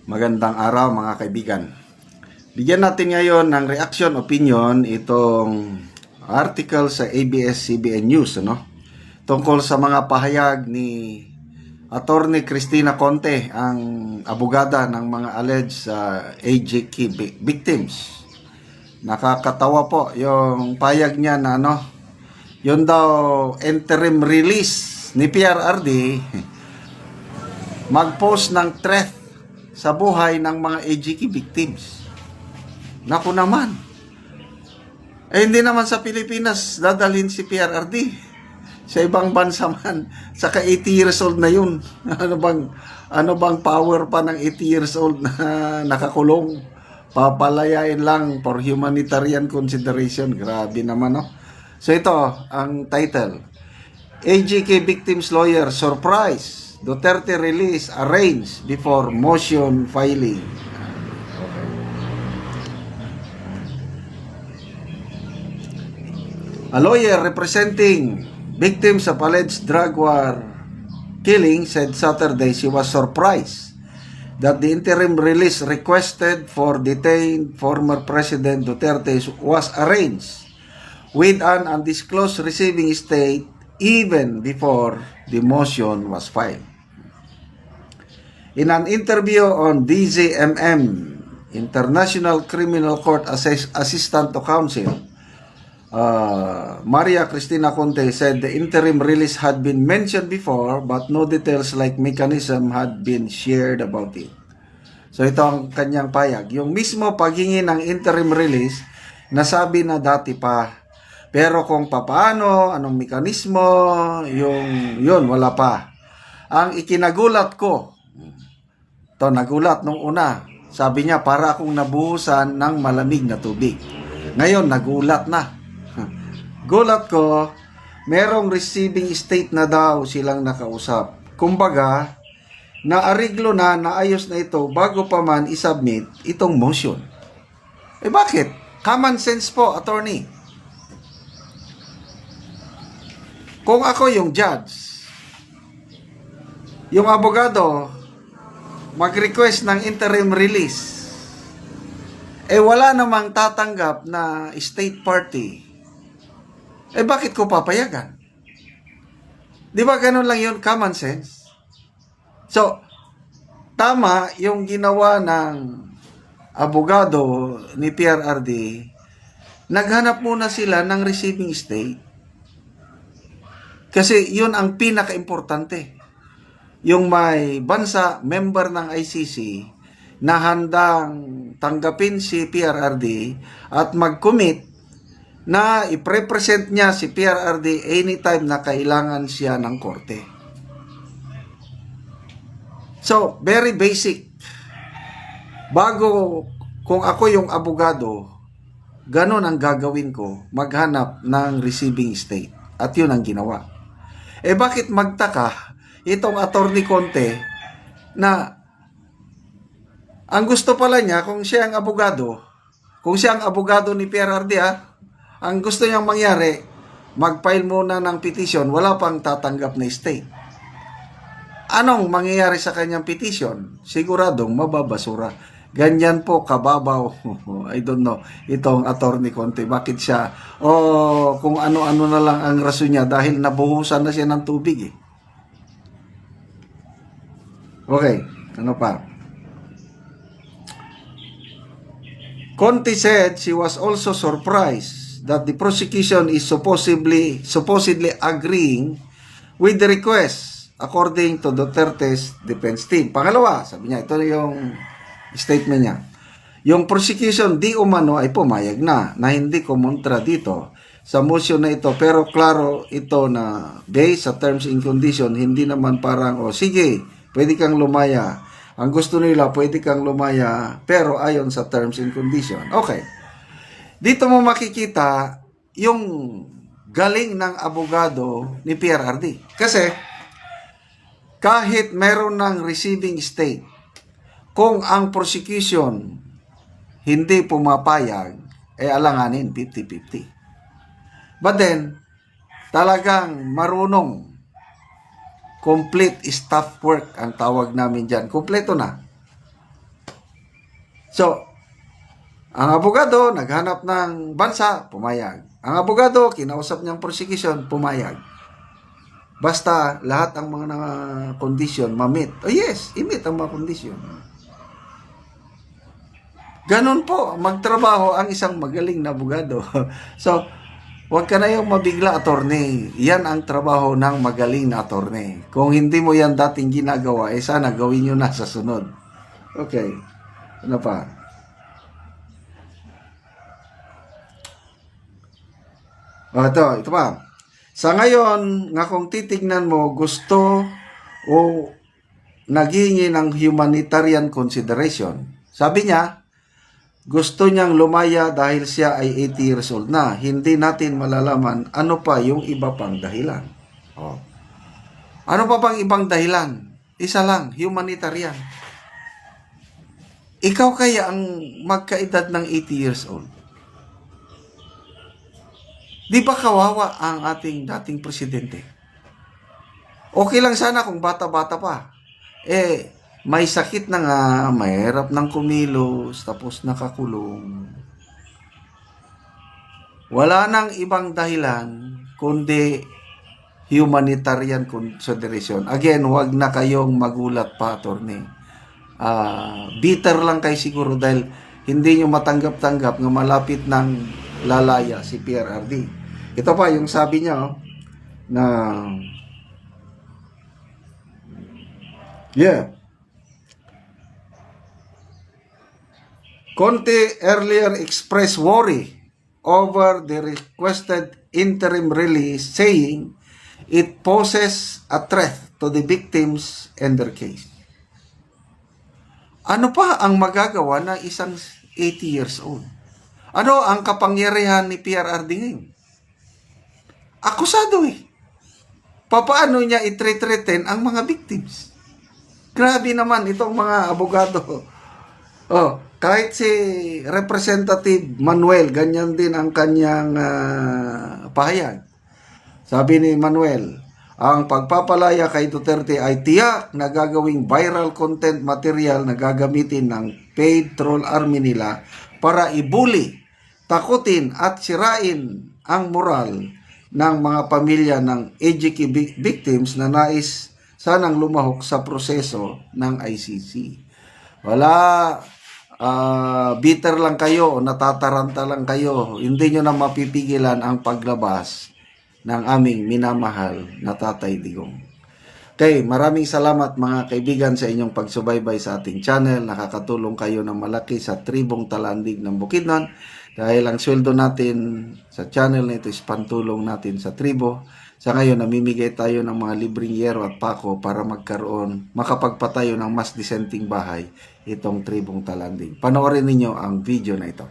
Magandang araw mga kaibigan. Bigyan natin ngayon ng reaction opinion itong article sa ABS-CBN News tungkol sa mga pahayag ni Attorney Cristina Conte, ang abogada ng mga alleged AJK victims. Nakakatawa po yung pahayag niya na yun daw interim release ni PRRD mag-post ng threat sa buhay ng mga AJK victims. Naku naman. Hindi naman sa Pilipinas dadalhin si PRRD. Sa ibang bansa man, saka 80 years old na yun. Ano bang power pa ng 80 years old na nakakulong? Papalayain lang for humanitarian consideration. Grabe naman, no? So ito, ang title. AJK victims lawyer surprise. Duterte release arranged before motion filing. Okay. A lawyer representing victims of alleged drug war killing said Saturday she was surprised that the interim release requested for detained former President Duterte was arranged with an undisclosed receiving state even before the motion was filed. In an interview on DZMM, International Criminal Court Assistant to Counsel, Maria Cristina Conte said the interim release had been mentioned before but no details like mechanism had been shared about it. So ito ang kanyang payag. Yung mismo paghingi ng interim release, nasabi na dati pa. Pero kung papaano, anong mekanismo, yun, wala pa. Ang ikinagulat ko, nagulat nung una. Sabi niya, para akong nabuhusan ng malamig na tubig. Ngayon, nagulat na. Gulat ko, merong receiving state na daw silang nakausap. Kumbaga, naariglo na, naayos na ito bago pa man isubmit itong motion. Bakit? Common sense po, attorney. Kung ako yung judge, yung abogado, mag-request ng interim release, wala namang tatanggap na state party, bakit ko papayagan? Di ba ganun lang yun, common sense? So, tama yung ginawa ng abogado ni PRRD, naghanap muna sila ng receiving state. Kasi yun ang pinaka-importante. Yung may bansa, member ng ICC, na handang tanggapin si PRRD at mag-commit na i-represent niya si PRRD anytime na kailangan siya ng korte. So, very basic. Bago, kung ako yung abogado, ganun ang gagawin ko, maghanap ng receiving state. At yun ang ginawa. Bakit magtaka itong Attorney Conte na ang gusto pala niya, kung siya ang abogado ni PRRD, ang gusto niyang mangyari, mag-file muna ng petition, wala pang tatanggap na state. Anong mangyayari sa kanyang petition? Siguradong mababasura. Ganyan po kababaw, I don't know, itong Attorney Conte. Bakit siya, kung ano-ano na lang ang rason niya dahil nabuhusan na siya ng tubig Okay, ano pa? Conte said she was also surprised that the prosecution is supposedly agreeing with the request according to Duterte's defense team. Pangalawa, sabi niya, ito yung statement niya. Yung prosecution di umano ay pumayag na hindi kumontra dito sa motion na ito, pero klaro ito na based sa terms and condition, hindi naman parang sige, pwede kang lumaya. Ang gusto nila, pwede kang lumaya, pero ayon sa terms and condition. Okay. Dito mo makikita yung galing ng abogado ni PRRD. Kasi, kahit meron ng receiving state, kung ang prosecution hindi pumapayag, alanganin 50-50. But then, talagang marunong, complete staff work ang tawag namin dyan. Kompleto na. So, ang abogado, naghanap ng bansa, pumayag. Ang abogado, kinausap niyang prosecution, pumayag. Basta lahat ang mga kondisyon ma-meet. Oh yes, i-meet ang mga kondisyon. Ganon po, magtrabaho ang isang magaling na abogado. So, huwag ka na yung mabigla, attorney. Yan ang trabaho ng magaling na attorney. Kung hindi mo yan dating ginagawa, sana gawin nyo na sa sunod. Okay. Ano pa? Ito pa. Sa ngayon, nga kung titignan mo, gusto o naghingi ng humanitarian consideration. Sabi niya, gusto niyang lumaya dahil siya ay 80 years old na. Hindi natin malalaman ano pa yung iba pang dahilan. Oh. Ano pa bang ibang dahilan? Isa lang, humanitarian. Ikaw kaya ang magkaedad ng 80 years old? Di ba kawawa ang ating dating presidente? Okay lang sana kung bata-bata pa. May sakit na nga, mahirap ng kumilos, tapos nakakulong. Wala nang ibang dahilan, kundi humanitarian consideration. Again, wag na kayong magulat pa, attorney. Bitter lang kayo siguro dahil hindi nyo matanggap-tanggap na malapit ng lalaya si PRRD. Ito pa, yung sabi niya, na Conte earlier expressed worry over the requested interim release, saying it poses a threat to the victims and their case. Ano pa ang magagawa ng isang 80 years old? Ano ang kapangyarihan ni PRRD ngayon? Akusado Papaano niya i-threaten ang mga victims? Grabe naman itong mga abogado. Kahit si Representative Manuel, ganyan din ang kanyang pahayag. Sabi ni Manuel, ang pagpapalaya kay Duterte ay tiyak na gagawing viral content material na gagamitin ng paid troll army nila para ibuli, takutin at sirain ang moral ng mga pamilya ng AGK victims na nais sanang lumahok sa proseso ng ICC. Bitter lang kayo o natataranta lang kayo. Hindi nyo na mapipigilan ang paglabas ng aming minamahal na Tatay Digong. Okay, maraming salamat mga kaibigan sa inyong pagsubaybay sa ating channel. Nakakatulong kayo ng malaki sa tribong Talandig ng Bukidnon. Dahil ang sweldo natin sa channel na ito is pantulong natin sa tribo. Sa ngayon, namimigay tayo ng mga libreng yero at pako para makapagpatayo ng mas disenteng bahay itong tribong Talandig. Panoorin ninyo ang video na ito.